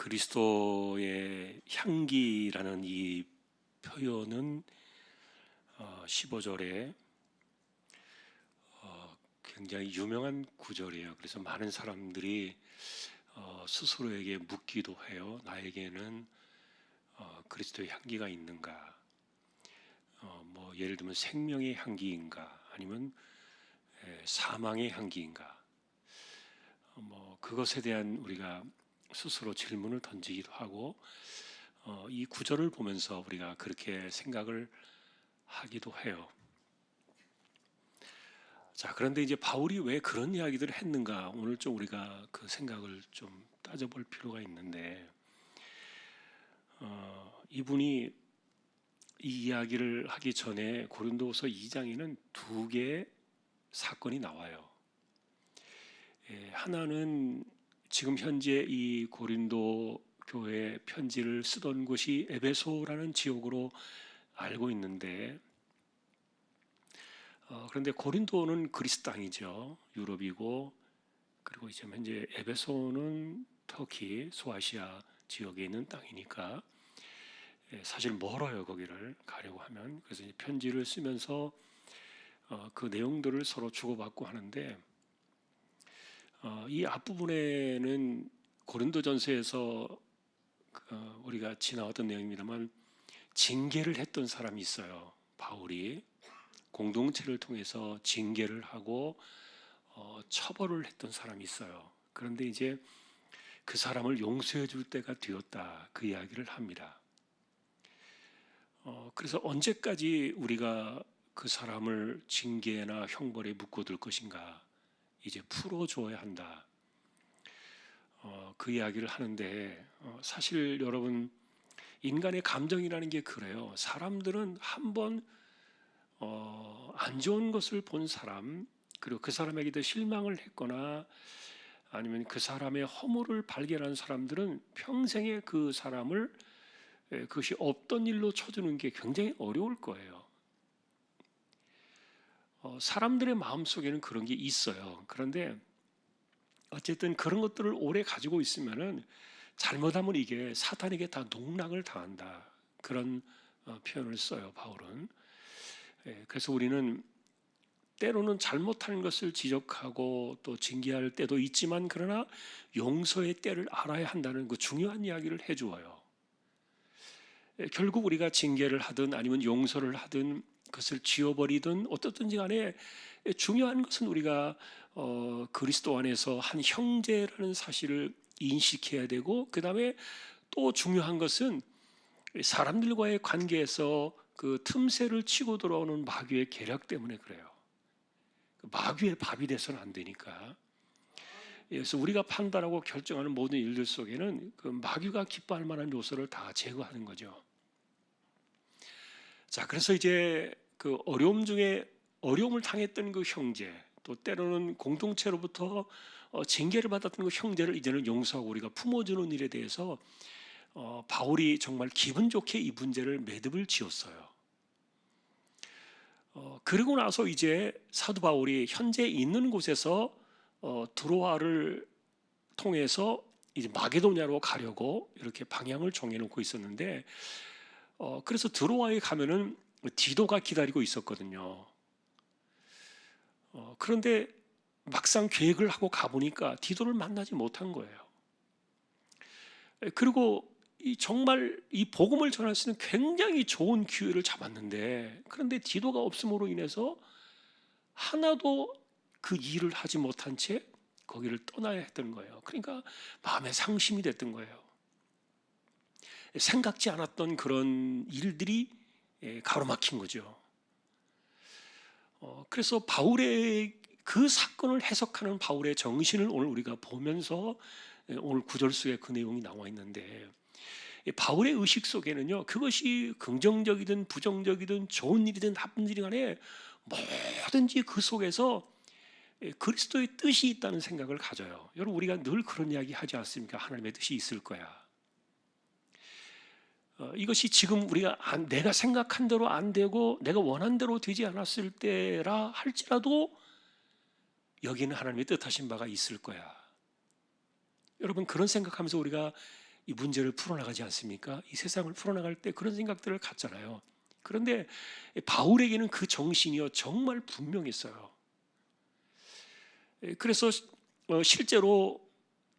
그리스도의 향기라는 이 표현은 15절에 굉장히 유명한 구절이에요. 그래서 많은 사람들이 스스로에게 묻기도 해요. 나에게는 그리스도의 향기가 있는가? 뭐 예를 들면 생명의 향기인가? 아니면 사망의 향기인가? 뭐 그것에 대한 우리가 스스로 질문을 던지기도 하고 이 구절을 보면서 우리가 그렇게 생각을 하기도 해요. 자, 그런데 이제 바울이 왜 그런 이야기들을 했는가? 오늘 좀 우리가 그 생각을 좀 따져볼 필요가 있는데, 이분이 이 이야기를 하기 전에 고린도후서 2장에는 두 개의 사건이 나와요. 하나는 지금 현재 이 고린도 교회 편지를 쓰던 곳이 에베소라는 지역으로 알고 있는데, 그런데 고린도는 그리스 땅이죠. 유럽이고, 그리고 이제 현재 에베소는 터키, 소아시아 지역에 있는 땅이니까 사실 멀어요. 거기를 가려고 하면. 그래서 이제 편지를 쓰면서 그 내용들을 서로 주고받고 하는데, 이 앞부분에는 고린도전서에서 우리가 지나왔던 내용입니다만 징계를 했던 사람이 있어요. 바울이 공동체를 통해서 징계를 하고 처벌을 했던 사람이 있어요. 그런데 이제 그 사람을 용서해 줄 때가 되었다, 그 이야기를 합니다. 그래서 언제까지 우리가 그 사람을 징계나 형벌에 묶어둘 것인가? 이제 풀어줘야 한다. 그 이야기를 하는데 사실 여러분, 인간의 감정이라는 게 그래요. 사람들은 한번 안 좋은 것을 본 사람, 그리고 그 사람에게도 실망을 했거나 아니면 그 사람의 허물을 발견한 사람들은 평생에 그 사람을 그것이 없던 일로 쳐주는 게 굉장히 어려울 거예요. 사람들의 마음속에는 그런 게 있어요. 그런데 어쨌든 그런 것들을 오래 가지고 있으면은 잘못하면 이게 사탄에게 다 농락을 당한다. 그런 표현을 써요, 바울은. 그래서 우리는 때로는 잘못하는 것을 지적하고 또 징계할 때도 있지만, 그러나 용서의 때를 알아야 한다는 그 중요한 이야기를 해주어요. 결국 우리가 징계를 하든 아니면 용서를 하든 그것을 지워버리든 어떻든지 간에 중요한 것은 우리가 그리스도 안에서 한 형제라는 사실을 인식해야 되고, 그 다음에 또 중요한 것은 사람들과의 관계에서 그 틈새를 치고 들어오는 마귀의 계략 때문에 그래요. 마귀의 밥이 돼서는 안 되니까. 그래서 우리가 판단하고 결정하는 모든 일들 속에는 그 마귀가 기뻐할 만한 요소를 다 제거하는 거죠. 자, 그래서 이제 그 어려움 중에 어려움을 당했던 그 형제, 또 때로는 공동체로부터 징계를 받았던 그 형제를 이제는 용서하고 우리가 품어주는 일에 대해서 바울이 정말 기분 좋게 이 문제를 매듭을 지었어요. 그리고 나서 이제 사도 바울이 현재 있는 곳에서 드로아를 통해서 이제 마게도냐로 가려고 이렇게 방향을 정해놓고 있었는데, 그래서 드로아에 가면은 디도가 기다리고 있었거든요. 그런데 막상 계획을 하고 가보니까 디도를 만나지 못한 거예요. 그리고 정말 이 복음을 전할 수 있는 굉장히 좋은 기회를 잡았는데, 그런데 디도가 없음으로 인해서 하나도 그 일을 하지 못한 채 거기를 떠나야 했던 거예요. 그러니까 마음에 상심이 됐던 거예요. 생각지 않았던 그런 일들이 가로막힌 거죠. 그래서 바울의 그 사건을 해석하는 바울의 정신을 오늘 우리가 보면서 오늘 구절 속에 그 내용이 나와 있는데, 바울의 의식 속에는요, 그것이 긍정적이든 부정적이든 좋은 일이든 나쁜 일이 간에 뭐든지 그 속에서 그리스도의 뜻이 있다는 생각을 가져요. 여러분, 우리가 늘 그런 이야기 하지 않습니까? 하나님의 뜻이 있을 거야. 이것이 지금 우리가 내가 생각한 대로 안 되고 내가 원한 대로 되지 않았을 때라 할지라도 여기는 하나님의 뜻하신 바가 있을 거야. 여러분, 그런 생각하면서 우리가 이 문제를 풀어나가지 않습니까? 이 세상을 풀어나갈 때 그런 생각들을 갖잖아요. 그런데 바울에게는 그 정신이요 정말 분명했어요. 그래서 실제로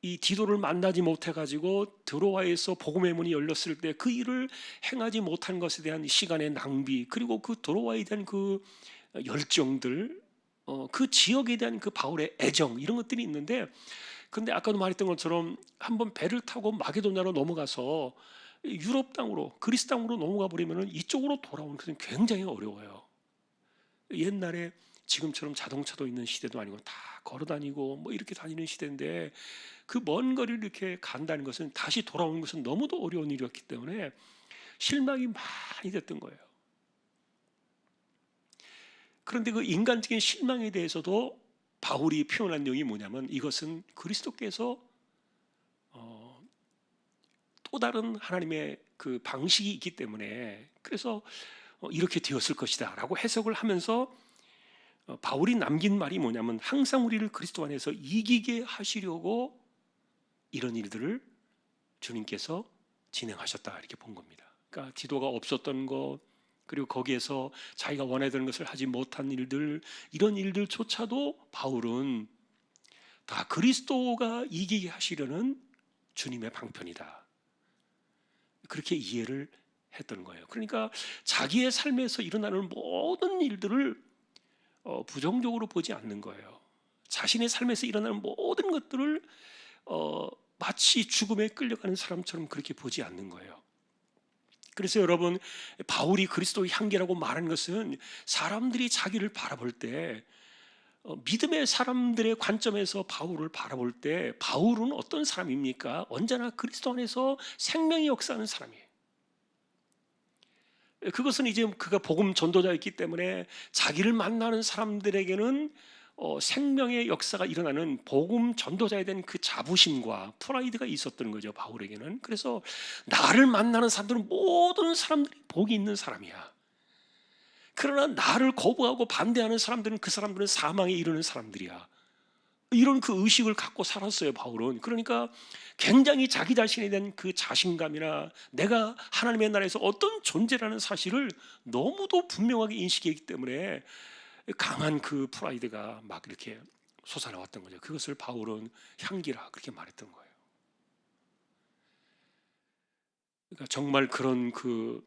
이 디도를 만나지 못해가지고 드로아에서 복음의 문이 열렸을 때 그 일을 행하지 못한 것에 대한 시간의 낭비, 그리고 그 드로아에 대한 그 열정들, 그 지역에 대한 그 바울의 애정, 이런 것들이 있는데, 근데 아까도 말했던 것처럼 한번 배를 타고 마게도냐로 넘어가서 유럽 땅으로, 그리스 땅으로 넘어가 버리면 이쪽으로 돌아오는 것은 굉장히 어려워요. 옛날에 지금처럼 자동차도 있는 시대도 아니고 다 걸어 다니고 뭐 이렇게 다니는 시대인데, 그 먼 거리를 이렇게 간다는 것은, 다시 돌아오는 것은 너무도 어려운 일이었기 때문에 실망이 많이 됐던 거예요. 그런데 그 인간적인 실망에 대해서도 바울이 표현한 내용이 뭐냐면, 이것은 그리스도께서 또 다른 하나님의 그 방식이 있기 때문에, 그래서 이렇게 되었을 것이다 라고 해석을 하면서 바울이 남긴 말이 뭐냐면, 항상 우리를 그리스도 안에서 이기게 하시려고 이런 일들을 주님께서 진행하셨다, 이렇게 본 겁니다. 그러니까 디도가 없었던 것, 그리고 거기에서 자기가 원하던 것을 하지 못한 일들, 이런 일들조차도 바울은 다 그리스도가 이기게 하시려는 주님의 방편이다, 그렇게 이해를 했던 거예요. 그러니까 자기의 삶에서 일어나는 모든 일들을 부정적으로 보지 않는 거예요. 자신의 삶에서 일어나는 모든 것들을 마치 죽음에 끌려가는 사람처럼 그렇게 보지 않는 거예요. 그래서 여러분, 바울이 그리스도의 향기라고 말하는 것은, 사람들이 자기를 바라볼 때, 믿음의 사람들의 관점에서 바울을 바라볼 때 바울은 어떤 사람입니까? 언제나 그리스도 안에서 생명이 역사하는 사람이에요. 그것은 이제 그가 복음 전도자였기 때문에 자기를 만나는 사람들에게는 생명의 역사가 일어나는 복음 전도자에 대한 그 자부심과 프라이드가 있었던 거죠, 바울에게는. 그래서 나를 만나는 사람들은 모든 사람들이 복이 있는 사람이야. 그러나 나를 거부하고 반대하는 사람들은, 그 사람들은 사망에 이르는 사람들이야. 이런 그 의식을 갖고 살았어요, 바울은. 그러니까 굉장히 자기 자신에 대한 그 자신감이나 내가 하나님의 나라에서 어떤 존재라는 사실을 너무도 분명하게 인식했기 때문에 강한 그 프라이드가 막 이렇게 솟아나왔던 거죠. 그것을 바울은 향기라 그렇게 말했던 거예요. 그러니까 정말 그런 그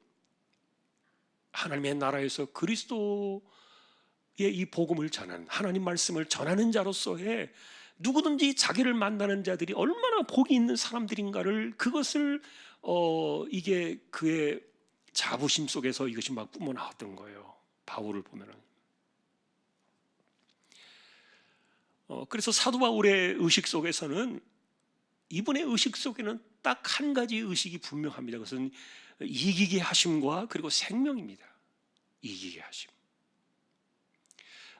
하나님의 나라에서 그리스도의 이 복음을 전하는, 하나님 말씀을 전하는 자로서의, 누구든지 자기를 만나는 자들이 얼마나 복이 있는 사람들인가를, 그것을 이게 그의 자부심 속에서 이것이 막 뿜어 나왔던 거예요, 바울을 보면은. 그래서 사도 바울의 의식 속에서는, 이분의 의식 속에는 딱 한 가지 의식이 분명합니다. 그것은 이기게 하심과 그리고 생명입니다. 이기게 하심.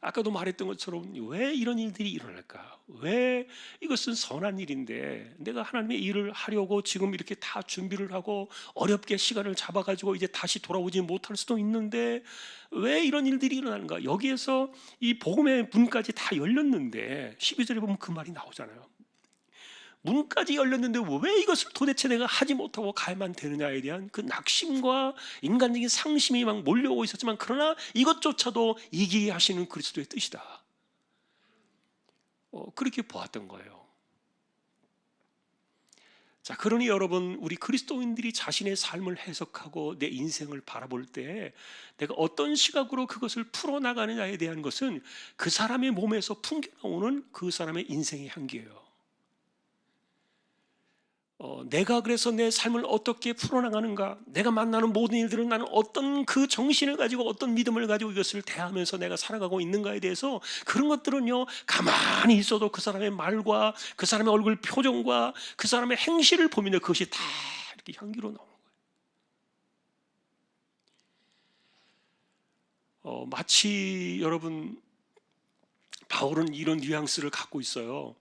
아까도 말했던 것처럼 왜 이런 일들이 일어날까? 왜 이것은 선한 일인데 내가 하나님의 일을 하려고 지금 이렇게 다 준비를 하고 어렵게 시간을 잡아가지고 이제 다시 돌아오지 못할 수도 있는데 왜 이런 일들이 일어나는가? 여기에서 이 복음의 문까지 다 열렸는데 12절에 보면 그 말이 나오잖아요. 문까지 열렸는데 왜 이것을 도대체 내가 하지 못하고 가야만 되느냐에 대한 그 낙심과 인간적인 상심이 막 몰려오고 있었지만, 그러나 이것조차도 이기게 하시는 그리스도의 뜻이다, 그렇게 보았던 거예요. 자, 그러니 여러분, 우리 그리스도인들이 자신의 삶을 해석하고 내 인생을 바라볼 때 내가 어떤 시각으로 그것을 풀어나가느냐에 대한 것은 그 사람의 몸에서 풍겨나오는 그 사람의 인생의 향기예요. 내가 그래서 내 삶을 어떻게 풀어나가는가, 내가 만나는 모든 일들은 나는 어떤 그 정신을 가지고 어떤 믿음을 가지고 이것을 대하면서 내가 살아가고 있는가에 대해서, 그런 것들은요 가만히 있어도 그 사람의 말과 그 사람의 얼굴 표정과 그 사람의 행실을 보면 그것이 다 이렇게 향기로 나오는 거예요. 마치 여러분, 바울은 이런 뉘앙스를 갖고 있어요.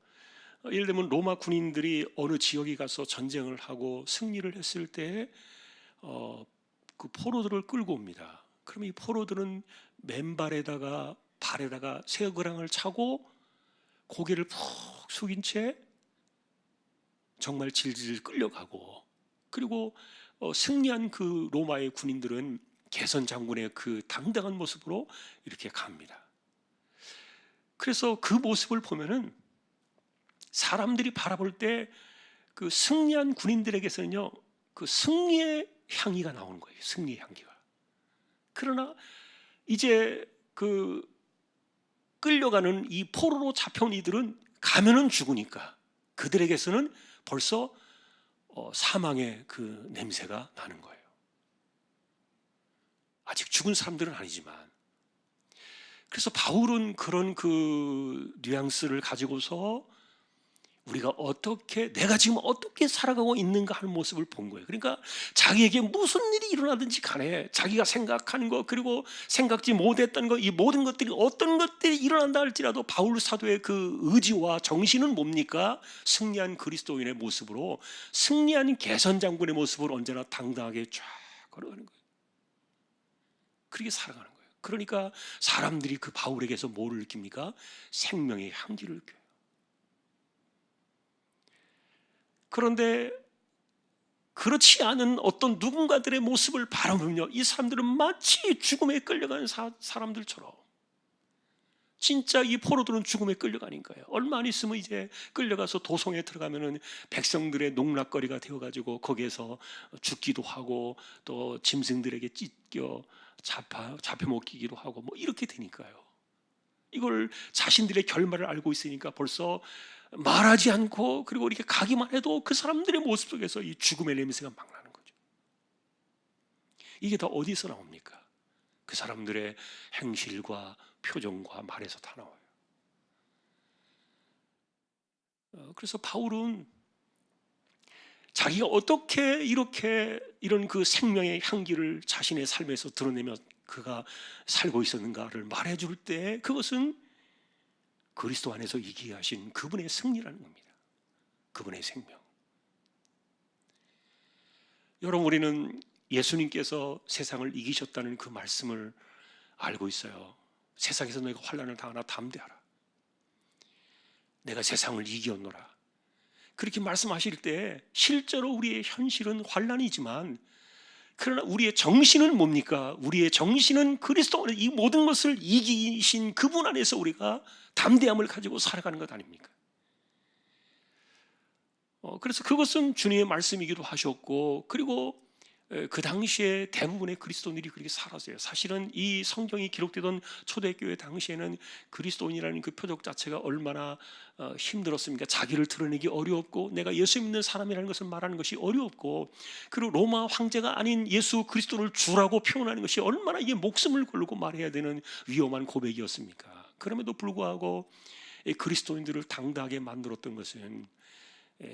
예를 들면 로마 군인들이 어느 지역에 가서 전쟁을 하고 승리를 했을 때 그 포로들을 끌고 옵니다. 그럼 이 포로들은 맨발에다가 발에다가 새그랑을 차고 고개를 푹 숙인 채 정말 질질 끌려가고, 그리고 승리한 그 로마의 군인들은 개선 장군의 그 당당한 모습으로 이렇게 갑니다. 그래서 그 모습을 보면은 사람들이 바라볼 때 그 승리한 군인들에게서는요, 그 승리의 향기가 나오는 거예요. 승리의 향기가. 그러나 이제 그 끌려가는 이 포로로 잡혀온 이들은 가면은 죽으니까 그들에게서는 벌써 사망의 그 냄새가 나는 거예요. 아직 죽은 사람들은 아니지만. 그래서 바울은 그런 그 뉘앙스를 가지고서 우리가 내가 지금 어떻게 살아가고 있는가 하는 모습을 본 거예요. 그러니까 자기에게 무슨 일이 일어나든지 간에 자기가 생각하는 것, 그리고 생각지 못했던 것, 이 모든 것들이 어떤 것들이 일어난다 할지라도 바울 사도의 그 의지와 정신은 뭡니까? 승리한 그리스도인의 모습으로, 승리한 개선 장군의 모습으로 언제나 당당하게 쫙 걸어가는 거예요. 그렇게 살아가는 거예요. 그러니까 사람들이 그 바울에게서 뭐를 느낍니까? 생명의 향기를 느껴요. 그런데 그렇지 않은 어떤 누군가들의 모습을 바라보면요, 이 사람들은 마치 죽음에 끌려가는 사람들처럼, 진짜 이 포로들은 죽음에 끌려가는 거예요. 얼마 안 있으면 이제 끌려가서 도성에 들어가면은 백성들의 농락거리가 되어가지고 거기에서 죽기도 하고 또 짐승들에게 찢겨 잡혀 먹히기도 하고 뭐 이렇게 되니까요. 이걸 자신들의 결말을 알고 있으니까 벌써 말하지 않고, 그리고 이렇게 가기만 해도 그 사람들의 모습 속에서 이 죽음의 냄새가 막 나는 거죠. 이게 다 어디서 나옵니까? 그 사람들의 행실과 표정과 말에서 다 나와요. 그래서 바울은 자기가 어떻게 이런 그 생명의 향기를 자신의 삶에서 드러내며 그가 살고 있었는가를 말해줄 때 그것은 그리스도 안에서 이기게 하신 그분의 승리라는 겁니다. 그분의 생명. 여러분, 우리는 예수님께서 세상을 이기셨다는 그 말씀을 알고 있어요. 세상에서 너희가 환난을 당하나 담대하라. 내가 세상을 이기었노라. 그렇게 말씀하실 때 실제로 우리의 현실은 환난이지만, 그러나 우리의 정신은 뭡니까? 우리의 정신은 그리스도 안에 이 모든 것을 이기신 그분 안에서 우리가 담대함을 가지고 살아가는 것 아닙니까? 그래서 그것은 주님의 말씀이기도 하셨고, 그리고 그 당시에 대부분의 그리스도인들이 그렇게 살았어요. 사실은 이 성경이 기록되던 초대교회 당시에는 그리스도인이라는 그 표적 자체가 얼마나 힘들었습니까? 자기를 드러내기 어려웠고, 내가 예수 믿는 사람이라는 것을 말하는 것이 어려웠고, 그리고 로마 황제가 아닌 예수 그리스도를 주라고 표현하는 것이 얼마나 이게 목숨을 걸고 말해야 되는 위험한 고백이었습니까? 그럼에도 불구하고 그리스도인들을 당당하게 만들었던 것은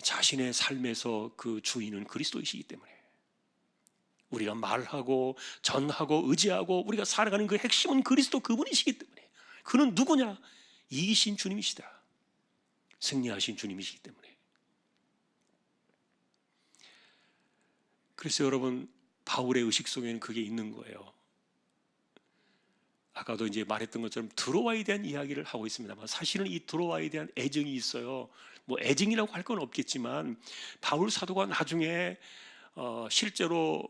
자신의 삶에서 그 주인은 그리스도이시기 때문에, 우리가 말하고 전하고 의지하고 우리가 살아가는 그 핵심은 그리스도 그분이시기 때문에, 그는 누구냐? 이기신 주님이시다. 승리하신 주님이시기 때문에. 그래서 여러분, 바울의 의식 속에는 그게 있는 거예요. 아까도 이제 말했던 것처럼 드로아에 대한 이야기를 하고 있습니다만, 사실은 이 드로아에 대한 애정이 있어요. 뭐 애증이라고 할 건 없겠지만, 바울 사도가 나중에 실제로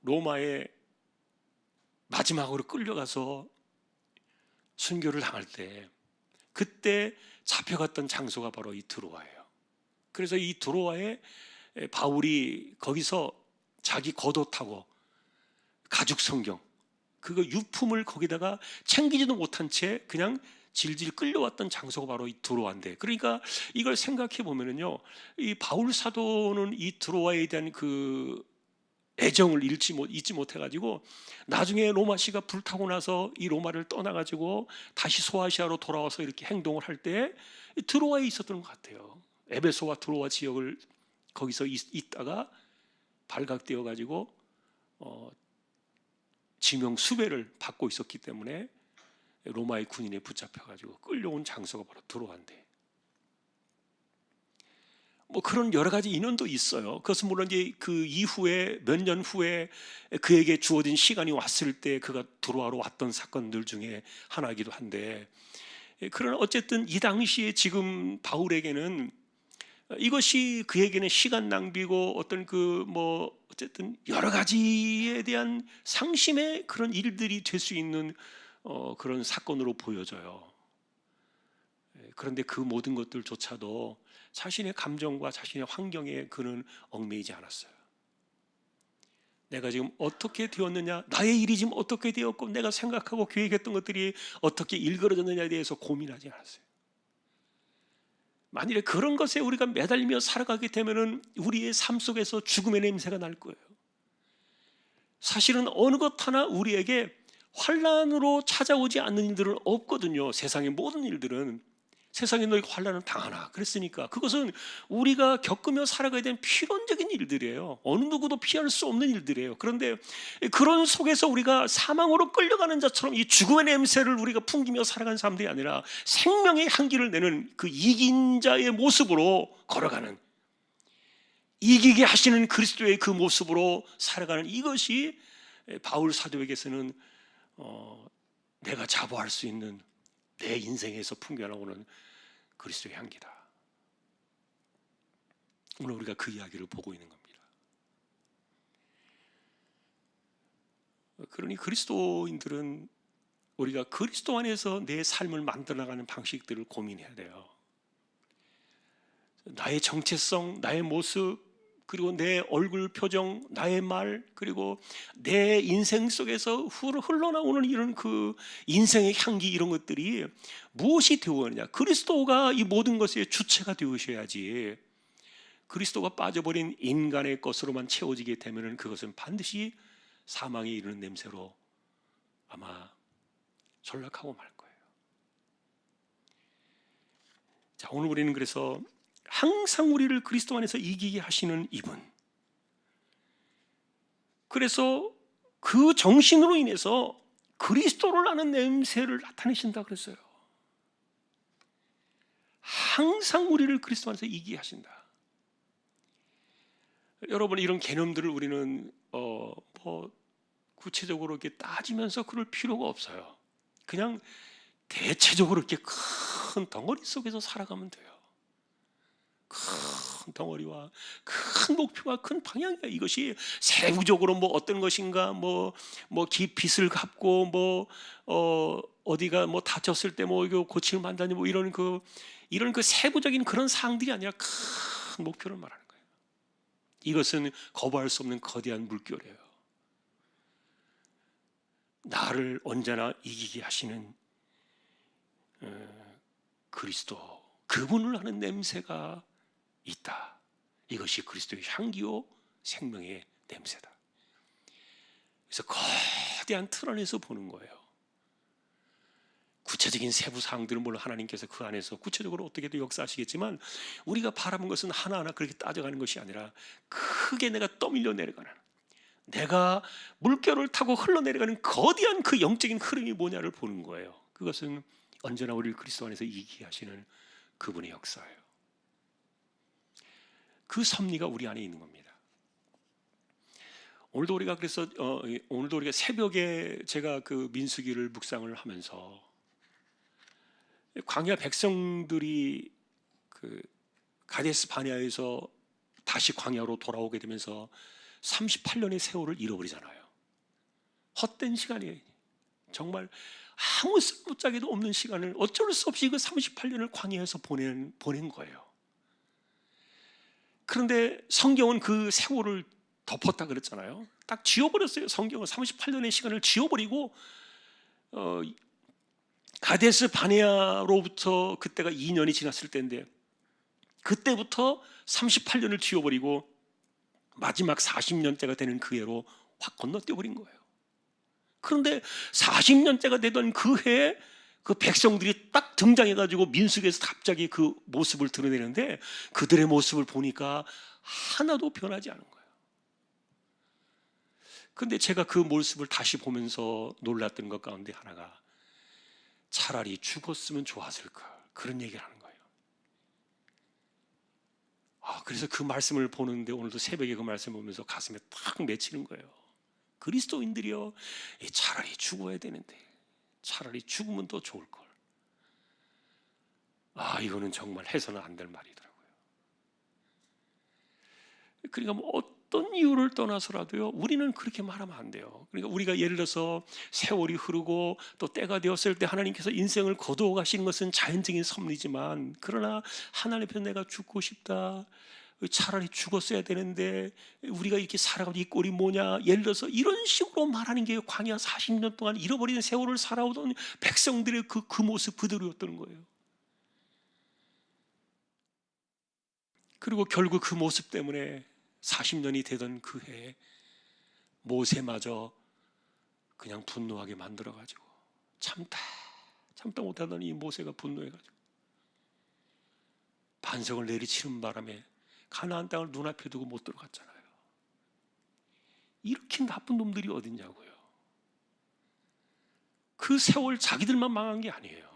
로마에 마지막으로 끌려가서 순교를 당할 때, 그때 잡혀갔던 장소가 바로 이 드로아예요. 그래서 이 드로아에 바울이 거기서 자기 겉옷하고 가죽 성경, 그거 유품을 거기다가 챙기지도 못한 채 그냥 질질 끌려왔던 장소가 바로 이 드로아인데, 그러니까 이걸 생각해 보면은요, 이 바울 사도는 이 드로아에 대한 그 애정을 잊지 못해가지고 나중에 로마시가 불타고 나서 이 로마를 떠나가지고 다시 소아시아로 돌아와서 이렇게 행동을 할 때 드로아에 있었던 것 같아요. 에베소와 드로아 지역을 거기서 있다가 발각되어가지고 지명 수배를 받고 있었기 때문에 로마의 군인에 붙잡혀가지고 끌려온 장소가 바로 드로아인데, 뭐 그런 여러 가지 인연도 있어요. 그것은 물론 이제 그 이후에 몇 년 후에 그에게 주어진 시간이 왔을 때 그가 드로아로 왔던 사건들 중에 하나이기도 한데, 그러나 어쨌든 이 당시에 지금 바울에게는 이것이 그에게는 시간 낭비고 어떤 어쨌든 여러 가지에 대한 상심의 그런 일들이 될 수 있는 그런 사건으로 보여져요. 그런데 그 모든 것들조차도 자신의 감정과 자신의 환경에 그는 얽매이지 않았어요. 내가 지금 어떻게 되었느냐, 나의 일이 지금 어떻게 되었고 내가 생각하고 계획했던 것들이 어떻게 일그러졌느냐에 대해서 고민하지 않았어요. 만일에 그런 것에 우리가 매달리며 살아가게 되면은 우리의 삶 속에서 죽음의 냄새가 날 거예요. 사실은 어느 것 하나 우리에게 환난으로 찾아오지 않는 일들은 없거든요. 세상의 모든 일들은. 세상에 너희가 환난을 당하나 그랬으니까 그것은 우리가 겪으며 살아가야 되는 필연적인 일들이에요. 어느 누구도 피할 수 없는 일들이에요. 그런데 그런 속에서 우리가 사망으로 끌려가는 자처럼 이 죽음의 냄새를 우리가 풍기며 살아가는 사람들이 아니라 생명의 향기를 내는 그 이긴 자의 모습으로 걸어가는, 이기게 하시는 그리스도의 그 모습으로 살아가는, 이것이 바울 사도에게서는 내가 자부할 수 있는 내 인생에서 풍겨나오는 그리스도의 향기다. 오늘 우리가 그 이야기를 보고 있는 겁니다. 그러니 그리스도인들은 우리가 그리스도 안에서 내 삶을 만들어 나가는 방식들을 고민해야 돼요. 나의 정체성, 나의 모습, 그리고 내 얼굴 표정, 나의 말, 그리고 내 인생 속에서 흘러나오는 이런 그 인생의 향기, 이런 것들이 무엇이 되어가느냐. 그리스도가 이 모든 것의 주체가 되으셔야지. 그리스도가 빠져버린 인간의 것으로만 채워지게 되면 그것은 반드시 사망에 이르는 냄새로 아마 전락하고 말 거예요. 자, 오늘 우리는 그래서 항상 우리를 그리스도 안에서 이기게 하시는 이분, 그래서 그 정신으로 인해서 그리스도를 아는 냄새를 나타내신다 그랬어요. 항상 우리를 그리스도 안에서 이기게 하신다. 여러분, 이런 개념들을 우리는 구체적으로 이렇게 따지면서 그럴 필요가 없어요. 그냥 대체적으로 이렇게 큰 덩어리 속에서 살아가면 돼요. 큰 덩어리와 큰 목표와 큰 방향이야. 이것이 세부적으로 어떤 것인가, 빛을 갚고 어디가 다쳤을 때 이거 고침을 만다니 이런 그 세부적인 그런 사항들이 아니라 큰 목표를 말하는 거예요. 이것은 거부할 수 없는 거대한 물결이에요. 나를 언제나 이기게 하시는 그리스도, 그분을 아는 냄새가 있다. 이것이 그리스도의 향기요 생명의 냄새다. 그래서 거대한 틀 안에서 보는 거예요. 구체적인 세부 사항들은 물론 하나님께서 그 안에서 구체적으로 어떻게든 역사하시겠지만 우리가 바라는 것은 하나하나 그렇게 따져가는 것이 아니라 크게 내가 떠밀려 내려가는, 내가 물결을 타고 흘러내려가는 거대한 그 영적인 흐름이 뭐냐를 보는 거예요. 그것은 언제나 우리를 그리스도 안에서 이기게 하시는 그분의 역사예요. 그 섭리가 우리 안에 있는 겁니다. 오늘도 우리가 그래서 오늘도 우리가 새벽에 제가 그 민수기를 묵상을 하면서 광야 백성들이 그 가데스 바네아에서 다시 광야로 돌아오게 되면서 38년의 세월을 잃어버리잖아요. 헛된 시간이에요. 정말 아무 쓸모짝에도 없는 시간을 어쩔 수 없이 그 38년을 광야에서 보낸 거예요. 그런데 성경은 그 세월을 덮었다 그랬잖아요. 딱 지워버렸어요. 성경은 38년의 시간을 지워버리고 가데스 바네아로부터 그때가 2년이 지났을 때인데 그때부터 38년을 지워버리고 마지막 40년째가 되는 그 해로 확 건너뛰어버린 거예요. 그런데 40년째가 되던 그 해에 그 백성들이 딱 등장해가지고 민수기에서 갑자기 그 모습을 드러내는데 그들의 모습을 보니까 하나도 변하지 않은 거예요. 그런데 제가 그 모습을 다시 보면서 놀랐던 것 가운데 하나가 차라리 죽었으면 좋았을 걸, 그런 얘기를 하는 거예요. 그래서 그 말씀을 보는데 오늘도 새벽에 그 말씀을 보면서 가슴에 탁 맺히는 거예요. 그리스도인들이요, 차라리 죽어야 되는데 차라리 죽으면 더 좋을 걸. 이거는 정말 해서는 안 될 말이더라고요. 그러니까 뭐 어떤 이유를 떠나서라도요, 우리는 그렇게 말하면 안 돼요. 그러니까 우리가 예를 들어서 세월이 흐르고 또 때가 되었을 때 하나님께서 인생을 거두어 가시는 것은 자연적인 섭리지만, 그러나 하나님 앞에 내가 죽고 싶다, 차라리 죽었어야 되는데 우리가 이렇게 살아가고 이 꼴이 뭐냐, 예를 들어서 이런 식으로 말하는 게 광야 40년 동안 잃어버린 세월을 살아오던 백성들의 그 모습 그대로였던 거예요. 그리고 결국 그 모습 때문에 40년이 되던 그 해에 모세마저 그냥 분노하게 만들어가지고 참다 못하더니 모세가 분노해가지고 반석을 내리치는 바람에 가나안 땅을 눈앞에 두고 못 들어갔잖아요. 이렇게 나쁜 놈들이 어딨냐고요. 그 세월 자기들만 망한 게 아니에요.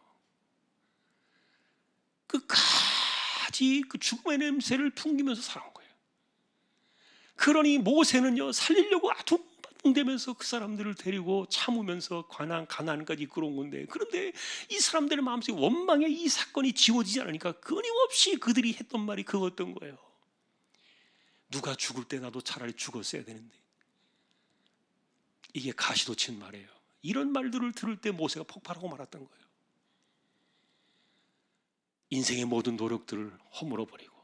끝까지 그 죽음의 냄새를 풍기면서 살아온 거예요. 그러니 모세는요, 살리려고 아둥바둥대면서 그 사람들을 데리고 참으면서 가나안까지 이끌어온 건데, 그런데 이 사람들의 마음속에 원망의 이 사건이 지워지지 않으니까 끊임없이 그들이 했던 말이 그거였던 거예요. 누가 죽을 때 나도 차라리 죽었어야 되는데. 이게 가시돋친 말이에요. 이런 말들을 들을 때 모세가 폭발하고 말았던 거예요. 인생의 모든 노력들을 허물어버리고,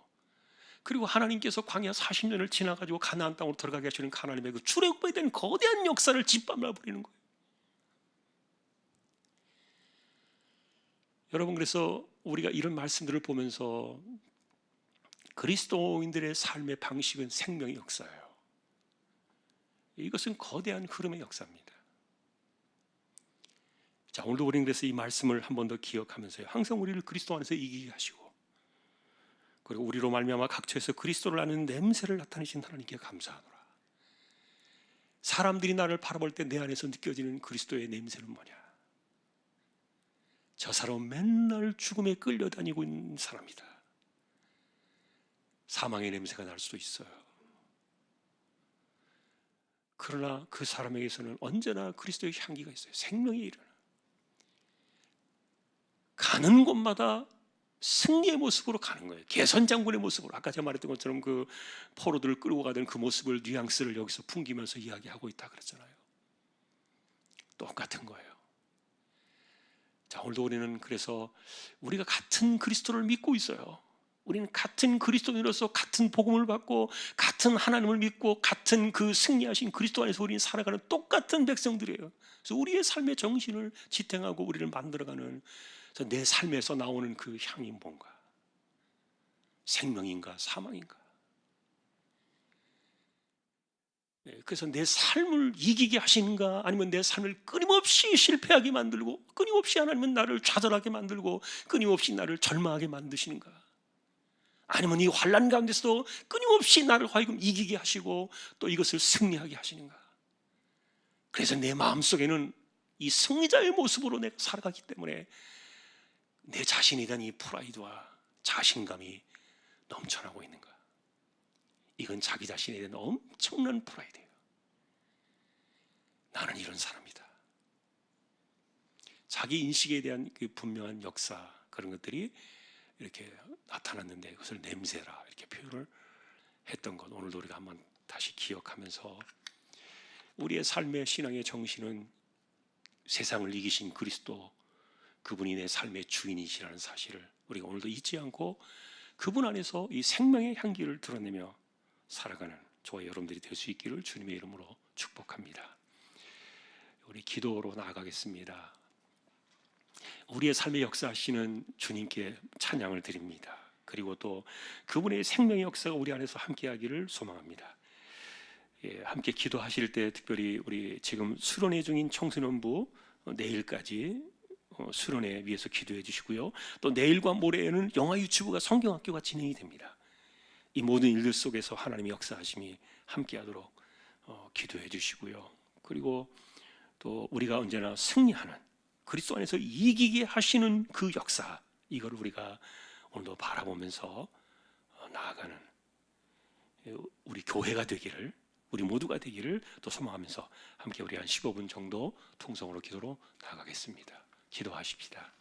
그리고 하나님께서 광야 40년을 지나가지고 가나안 땅으로 들어가게 하시는 하나님의 그 출애굽에 대한 거대한 역사를 짓밟아버리는 거예요. 여러분, 그래서 우리가 이런 말씀들을 보면서 그리스도인들의 삶의 방식은 생명의 역사예요. 이것은 거대한 흐름의 역사입니다. 자, 오늘도 우리는 그래서 이 말씀을 한 번 더 기억하면서요, 항상 우리를 그리스도 안에서 이기게 하시고, 그리고 우리로 말미암아 각처에서 그리스도를 아는 냄새를 나타내신 하나님께 감사하노라. 사람들이 나를 바라볼 때 내 안에서 느껴지는 그리스도의 냄새는 뭐냐? 저 사람은 맨날 죽음에 끌려다니고 있는 사람이다. 사망의 냄새가 날 수도 있어요. 그러나 그 사람에게서는 언제나 그리스도의 향기가 있어요. 생명이 일어나. 가는 곳마다 승리의 모습으로 가는 거예요. 개선장군의 모습으로. 아까 제가 말했던 것처럼 그 포로들을 끌고 가던 그 모습을, 뉘앙스를 여기서 풍기면서 이야기하고 있다 그랬잖아요. 똑같은 거예요. 자, 오늘도 우리는 그래서 우리가 같은 그리스도를 믿고 있어요. 우리는 같은 그리스도인으로서 같은 복음을 받고 같은 하나님을 믿고 같은 그 승리하신 그리스도 안에서 우리는 살아가는 똑같은 백성들이에요. 그래서 우리의 삶의 정신을 지탱하고 우리를 만들어가는, 내 삶에서 나오는 그 향이 뭔가? 생명인가 사망인가? 그래서 내 삶을 이기게 하시는가, 아니면 내 삶을 끊임없이 실패하게 만들고, 끊임없이 하나님은 나를 좌절하게 만들고, 끊임없이 나를 절망하게 만드시는가? 아니면 이 환난 가운데서도 끊임없이 나를 하여금 이기게 하시고 또 이것을 승리하게 하시는가? 그래서 내 마음속에는 이 승리자의 모습으로 내가 살아가기 때문에 내 자신에 대한 이 프라이드와 자신감이 넘쳐나고 있는가? 이건 자기 자신에 대한 엄청난 프라이드예요. 나는 이런 사람이다. 자기 인식에 대한 그 분명한 역사, 그런 것들이 이렇게 나타났는데 그것을 냄새라 이렇게 표현을 했던 것, 오늘도 우리가 한번 다시 기억하면서 우리의 삶의 신앙의 정신은 세상을 이기신 그리스도, 그분이 내 삶의 주인이시라는 사실을 우리가 오늘도 잊지 않고 그분 안에서 이 생명의 향기를 드러내며 살아가는 저와 여러분들이 될 수 있기를 주님의 이름으로 축복합니다. 우리 기도로 나아가겠습니다. 우리의 삶의 역사하시는 주님께 찬양을 드립니다. 그리고 또 그분의 생명의 역사가 우리 안에서 함께하기를 소망합니다. 함께 기도하실 때 특별히 우리 지금 수련회 중인 청소년부 내일까지 수련회 위해서 기도해 주시고요. 또 내일과 모레에는 영화 유치부가 성경학교가 진행이 됩니다. 이 모든 일들 속에서 하나님의 역사하심이 함께하도록 기도해 주시고요. 그리고 또 우리가 언제나 승리하는, 그리스도 안에서 이기게 하시는 그 역사, 이걸 우리가 오늘도 바라보면서 나아가는 우리 교회가 되기를, 우리 모두가 되기를 또 소망하면서 함께 우리 한 15분 정도 통성으로 기도로 나아가겠습니다. 기도하십시다.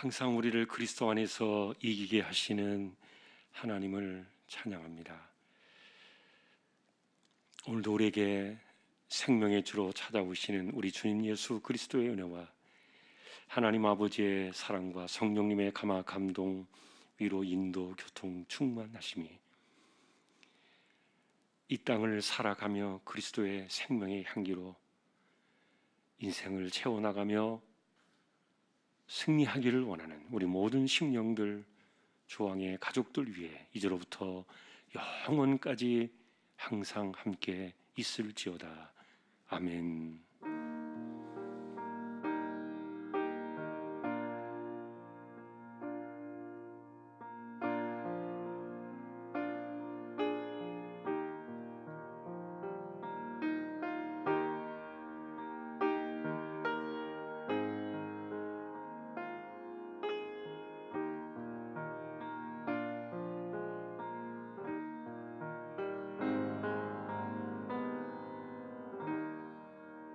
항상 우리를 그리스도 안에서 이기게 하시는 하나님을 찬양합니다. 오늘도 우리에게 생명의 주로 찾아오시는 우리 주님 예수 그리스도의 은혜와 하나님 아버지의 사랑과 성령님의 감화 감동, 위로, 인도, 교통, 충만하심이 이 땅을 살아가며 그리스도의 생명의 향기로 인생을 채워나가며 승리하기를 원하는 우리 모든 심령들, 조항의 가족들 위해 이제로부터 영원까지 항상 함께 있을지어다. 아멘.